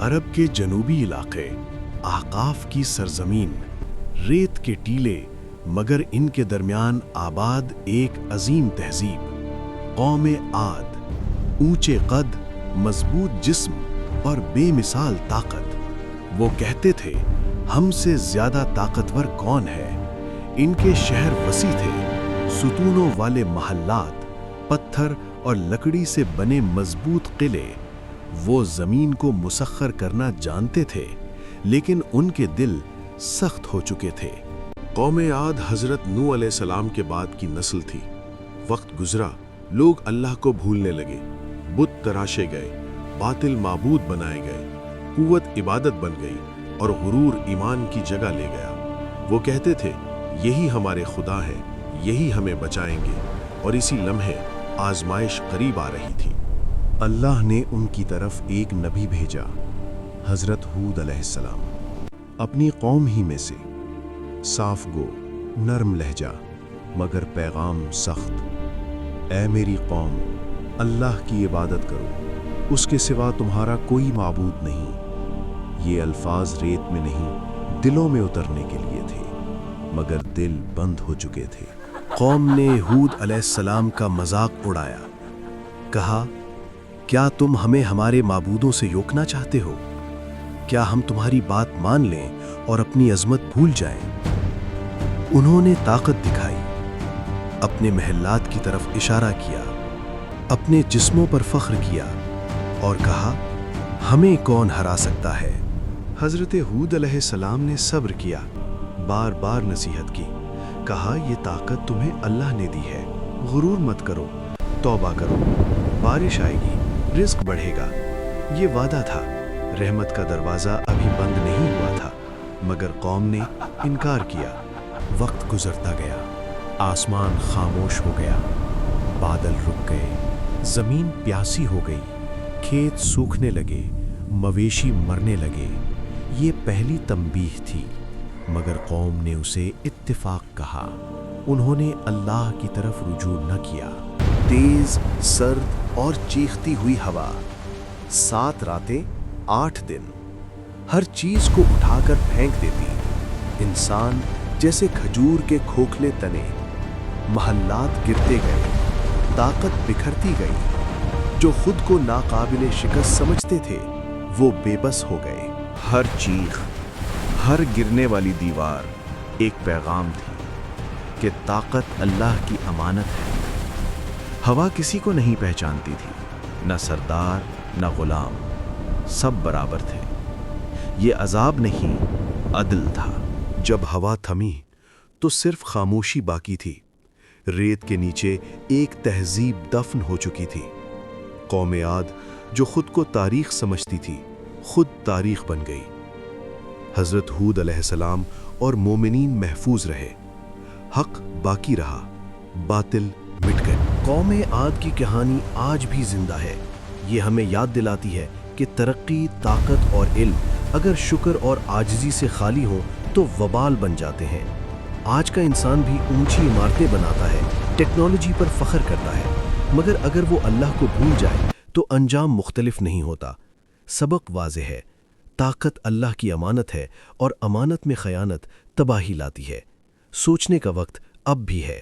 عرب کے جنوبی علاقے، احقاف کی سرزمین، ریت کے ٹیلے، مگر ان کے درمیان آباد ایک عظیم تہذیب، قوم عاد، اونچے قد، مضبوط جسم اور بے مثال طاقت۔ وہ کہتے تھے ہم سے زیادہ طاقتور کون ہے؟ ان کے شہر وسیع تھے، ستونوں والے محلات، پتھر اور لکڑی سے بنے مضبوط قلعے۔ وہ زمین کو مسخر کرنا جانتے تھے، لیکن ان کے دل سخت ہو چکے تھے۔ قوم عاد حضرت نوح علیہ السلام کے بعد کی نسل تھی۔ وقت گزرا، لوگ اللہ کو بھولنے لگے، بت تراشے گئے، باطل معبود بنائے گئے، قوت عبادت بن گئی اور غرور ایمان کی جگہ لے گیا۔ وہ کہتے تھے یہی ہمارے خدا ہیں، یہی ہمیں بچائیں گے، اور اسی لمحے آزمائش قریب آ رہی تھی۔ اللہ نے ان کی طرف ایک نبی بھیجا، حضرت ہود علیہ السلام، اپنی قوم ہی میں سے، صاف گو، نرم لہجہ، مگر پیغام سخت۔ اے میری قوم، اللہ کی عبادت کرو، اس کے سوا تمہارا کوئی معبود نہیں۔ یہ الفاظ ریت میں نہیں، دلوں میں اترنے کے لیے تھے، مگر دل بند ہو چکے تھے۔ قوم نے ہود علیہ السلام کا مذاق اڑایا، کہا کیا تم ہمیں ہمارے معبودوں سے روکنا چاہتے ہو؟ کیا ہم تمہاری بات مان لیں اور اپنی عظمت بھول جائیں؟ انہوں نے طاقت دکھائی، اپنے محلات کی طرف اشارہ کیا، اپنے جسموں پر فخر کیا اور کہا ہمیں کون ہرا سکتا ہے؟ حضرت ہود علیہ السلام نے صبر کیا، بار بار نصیحت کی، کہا یہ طاقت تمہیں اللہ نے دی ہے، غرور مت کرو، توبہ کرو، بارش آئے گی، رزق بڑھے گا۔ یہ وعدہ تھا، رحمت کا دروازہ ابھی بند نہیں ہوا تھا، مگر قوم نے انکار کیا۔ وقت گزرتا گیا، آسمان خاموش ہو گیا، بادل رک گئے، زمین پیاسی ہو گئی، کھیت سوکھنے لگے، مویشی مرنے لگے۔ یہ پہلی تنبیہ تھی، مگر قوم نے اسے اتفاق کہا۔ انہوں نے اللہ کی طرف رجوع نہ کیا۔ تیز، سرد اور چیختی ہوئی ہوا، 7 راتیں 8 دن، ہر چیز کو اٹھا کر پھینک دیتی۔ انسان جیسے کھجور کے کھوکھلے تنے، محلات گرتے گئے، طاقت بکھرتی گئی۔ جو خود کو ناقابل شکست سمجھتے تھے وہ بے بس ہو گئے۔ ہر چیخ، ہر گرنے والی دیوار ایک پیغام تھی کہ طاقت اللہ کی امانت ہے۔ ہوا کسی کو نہیں پہچانتی تھی، نہ سردار نہ غلام، سب برابر تھے۔ یہ عذاب نہیں، عدل تھا۔ جب ہوا تھمی تو صرف خاموشی باقی تھی۔ ریت کے نیچے ایک تہذیب دفن ہو چکی تھی۔ قوم عاد جو خود کو تاریخ سمجھتی تھی، خود تاریخ بن گئی۔ حضرت ہود علیہ السلام اور مومنین محفوظ رہے، حق باقی رہا، باطل مٹ گئے۔ قوم عاد کی کہانی آج بھی زندہ ہے۔ یہ ہمیں یاد دلاتی ہے کہ ترقی، طاقت اور علم اگر شکر اور عاجزی سے خالی ہو تو وبال بن جاتے ہیں۔ آج کا انسان بھی اونچی عمارتیں بناتا ہے، ٹیکنالوجی پر فخر کرتا ہے، مگر اگر وہ اللہ کو بھول جائے تو انجام مختلف نہیں ہوتا۔ سبق واضح ہے، طاقت اللہ کی امانت ہے اور امانت میں خیانت تباہی لاتی ہے۔ سوچنے کا وقت اب بھی ہے۔